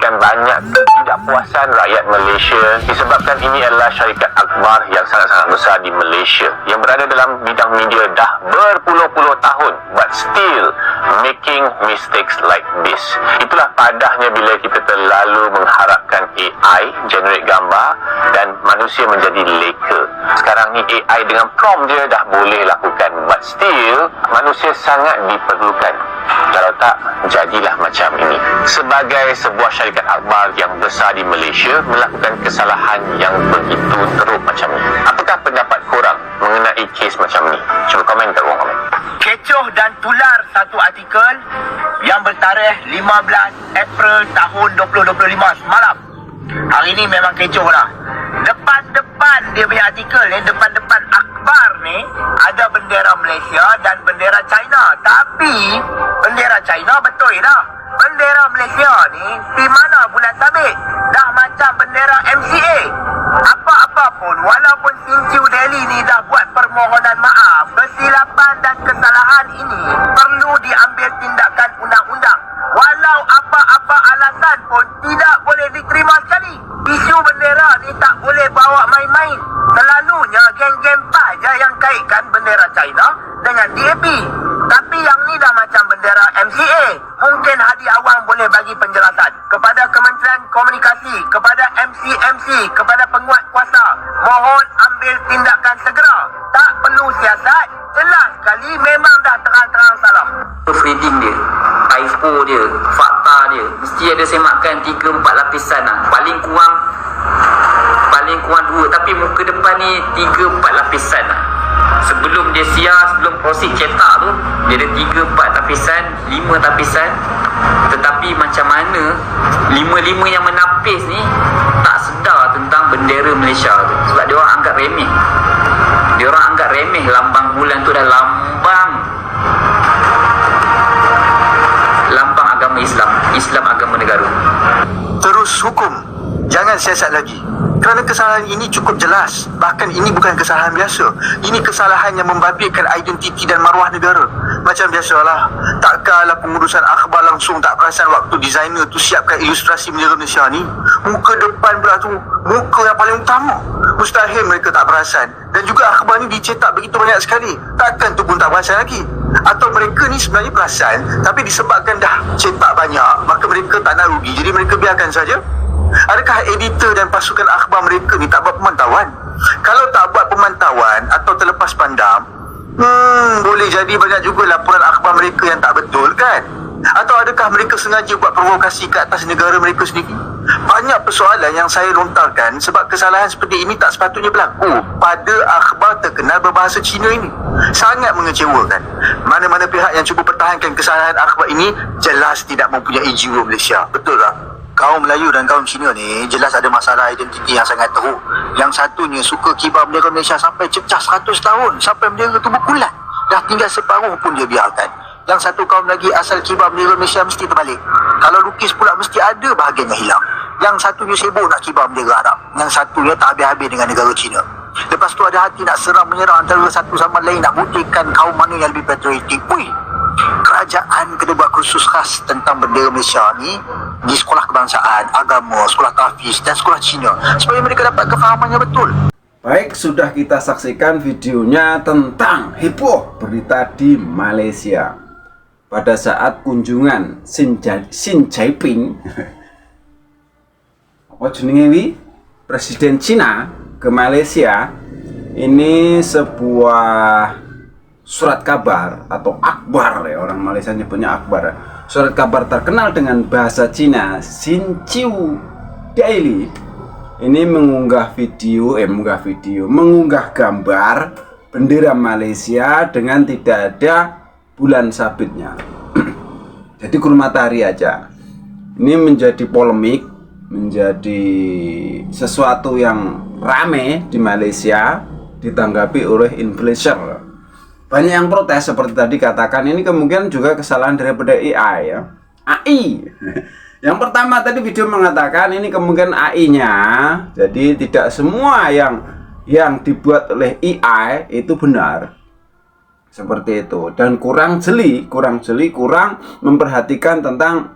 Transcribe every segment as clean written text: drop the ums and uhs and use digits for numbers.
menimbulkan banyak ketidakpuasan rakyat Malaysia disebabkan ini adalah syarikat akhbar yang sangat-sangat besar di Malaysia yang berada dalam bidang media dah berpuluh-puluh tahun but still making mistakes like this. Itulah padahnya bila kita terlalu mengharapkan AI generate gambar dan manusia menjadi leka. Sekarang ni AI dengan prompt dia dah boleh lakukan but still manusia sangat diperlukan. Kalau tak, jadilah macam ini. Sebagai sebuah syarikat akhbar yang besar di Malaysia melakukan kesalahan yang begitu teruk macam ni, apakah pendapat korang mengenai kes macam ni? Cuba komen kat ruang komen. Kecoh dan tular satu artikel yang bertarikh 15 April tahun 2025 semalam. Hari ni memang kecoh lah. Depan-depan dia punya artikel ni, depan-depan akhbar ni ada bendera Malaysia dan bendera China. Tapi bendera China betul dah. Bendera Malaysia ni di mana bulan sabit? Dah macam bendera MCA. Apa-apa pun, walaupun Sinciu Delhi ni dah buat permohonan maaf, kesilapan dan kesalahan ini perlu diambil tindakan undang-undang. Walau apa-apa alasan pun tidak boleh diterima sekali. Isu bendera ni tak boleh bawa main-main. Selalunya geng-geng PAS je yang kaitkan bendera China dengan DAP. Tapi yang ni dah macam bendera MCA. Mungkin Hadi Awang boleh bagi penjelasan kepada Kementerian Komunikasi, kepada MC-MC, kepada penguat kuasa. Mohon ambil tindakan segera. Tak perlu siasat. Jelas sekali memang dah terang-terang salah. Reading dia, typo dia, fakta dia mesti ada semakan 3-4 lapisan lah. Paling kurang 2, tapi muka depan ni 3-4 lapisan lah. Sebelum dia siar, sebelum proses cetak tu, dia ada 3-4 lapisan, 5 lapisan. Tetapi macam mana 5 yang menapis ni tak sedar tentang bendera Malaysia tu. Sebab dia orang anggap remeh. Dia orang anggap remeh lambang bulan tu dah lambang agama Islam agama negara. Terus hukum, jangan siasat lagi. Kerana kesalahan ini cukup jelas. Bahkan ini bukan kesalahan biasa. Ini kesalahan yang membabitkan identiti dan maruah negara. Macam biasalah, takkanlah pengurusan akhbar langsung tak perasan waktu designer tu siapkan ilustrasi bendera Malaysia ni. Muka depan pula tu, muka yang paling utama. Mustahil mereka tak perasan. Dan juga akhbar ni dicetak begitu banyak sekali. Takkan tu pun tak perasan lagi. Atau mereka ni sebenarnya perasan, tapi disebabkan dah cetak banyak, maka mereka tak nak rugi, jadi mereka biarkan saja. Adakah editor dan pasukan akhbar mereka ni tak buat pemantauan? Kalau tak buat pemantauan atau terlepas pandang, boleh jadi banyak juga laporan akhbar mereka yang tak betul kan? Atau adakah mereka sengaja buat provokasi ke atas negara mereka sendiri? Banyak persoalan yang saya lontarkan sebab kesalahan seperti ini tak sepatutnya berlaku pada akhbar terkenal berbahasa Cina ini. Sangat mengecewakan. Mana-mana pihak yang cuba pertahankan kesalahan akhbar ini jelas tidak mempunyai jiwa Malaysia. Betul tak? Kaum Melayu dan kaum Cina ni jelas ada masalah identiti yang sangat teruk. Yang satunya suka kibar bendera Malaysia sampai cecah 100 tahun, sampai bendera tu berkulat. Dah tinggal separuh pun dia biarkan. Yang satu kaum lagi asal kibar bendera Malaysia mesti terbalik. Kalau lukis pula mesti ada bahagian yang hilang. Yang satunya sibuk nak kibar bendera Arab. Yang satunya tak habis-habis dengan negara Cina. Lepas tu ada hati nak serang menyerang antara satu sama lain, nak buktikan kaum mana yang lebih patriotik. Kerajaan kena buat kursus khas tentang bendera Malaysia ni di sekolah kebangsaan, agama, sekolah tahfiz dan sekolah Cina supaya mereka dapat kefahaman yang betul. Baik, sudah kita saksikan videonya tentang heboh berita di Malaysia pada saat kunjungan Xi Jinping Presiden Cina ke Malaysia. Ini sebuah surat kabar atau akhbar ya, orang Malaysia nyebutnya akhbar. Surat kabar terkenal dengan bahasa Cina, Sinciu Daily. Ini mengunggah gambar bendera Malaysia dengan tidak ada bulan sabitnya. Jadi kurun matahari aja. Ini menjadi polemik, menjadi sesuatu yang rame di Malaysia, ditanggapi oleh influencer. Banyak yang protes seperti tadi katakan, ini kemungkinan juga kesalahan daripada AI ya. AI. Yang pertama tadi video mengatakan ini kemungkinan AI-nya. Jadi tidak semua yang dibuat oleh AI itu benar. Seperti itu. Dan kurang jeli, kurang memperhatikan tentang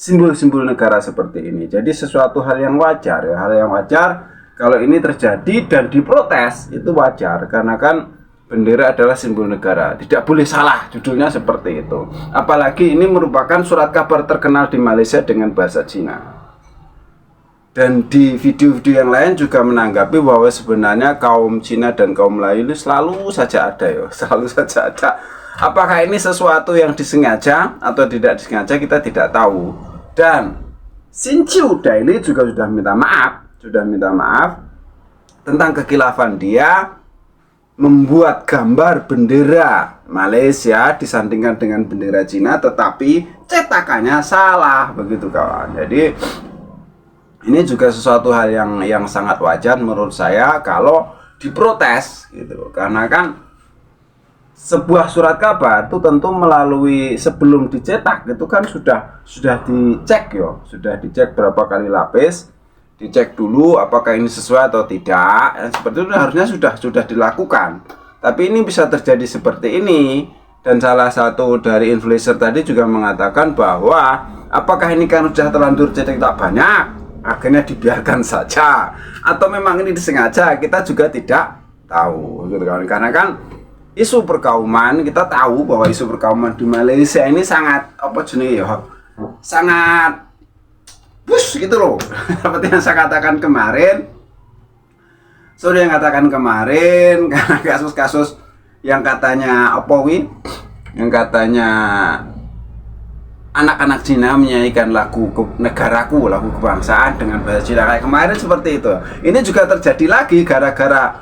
simbol-simbol negara seperti ini. Jadi sesuatu hal yang wajar ya, hal yang wajar kalau ini terjadi dan diprotes itu wajar karena kan bendera adalah simbol negara. Tidak boleh salah judulnya seperti itu. Apalagi ini merupakan surat kabar terkenal di Malaysia dengan bahasa Cina. Dan di video-video yang lain juga menanggapi bahwa sebenarnya kaum Cina dan kaum Melayu ini selalu saja ada ya, selalu saja ada. Apakah ini sesuatu yang disengaja atau tidak disengaja kita tidak tahu. Dan Xinqiu Daily juga sudah minta maaf tentang kekhilafan dia membuat gambar bendera Malaysia disandingkan dengan bendera Cina, tetapi cetakannya salah, begitu kawan. Jadi ini juga sesuatu hal yang sangat wajar menurut saya kalau diprotes gitu, karena kan sebuah surat kabar itu tentu melalui sebelum dicetak itu kan sudah dicek yo, sudah dicek berapa kali lapis, dicek dulu apakah ini sesuai atau tidak. Dan seperti itu harusnya sudah dilakukan. Tapi ini bisa terjadi seperti ini. Dan salah satu dari influencer tadi juga mengatakan bahwa apakah ini kan sudah terlanjur cetak tak banyak, akhirnya dibiarkan saja, atau memang ini disengaja, kita juga tidak tahu gitu kan. Karena kan isu perkauman, kita tahu bahwa isu perkauman di Malaysia ini sangat sangat bus gitu loh. Seperti yang saya katakan kemarin, karena kasus-kasus yang katanya yang katanya anak-anak Cina menyanyikan lagu negaraku, lagu kebangsaan dengan bahasa Cina kayak kemarin seperti itu. Ini juga terjadi lagi gara-gara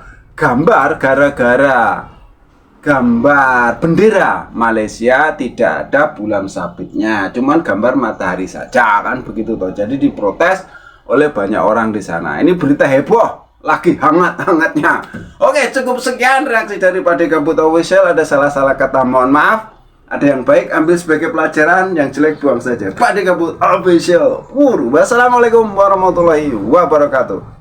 gambar bendera Malaysia tidak ada bulan sabitnya, cuman gambar matahari saja kan begitu toh. Jadi diprotes oleh banyak orang di sana. Ini berita heboh lagi hangat-hangatnya. Oke, cukup sekian reaksi dari Pak Gabut Official. Ada salah-salah kata mohon maaf. Ada yang baik ambil sebagai pelajaran, yang jelek buang saja. Pak Gabut Official. Wassalamualaikum warahmatullahi wabarakatuh.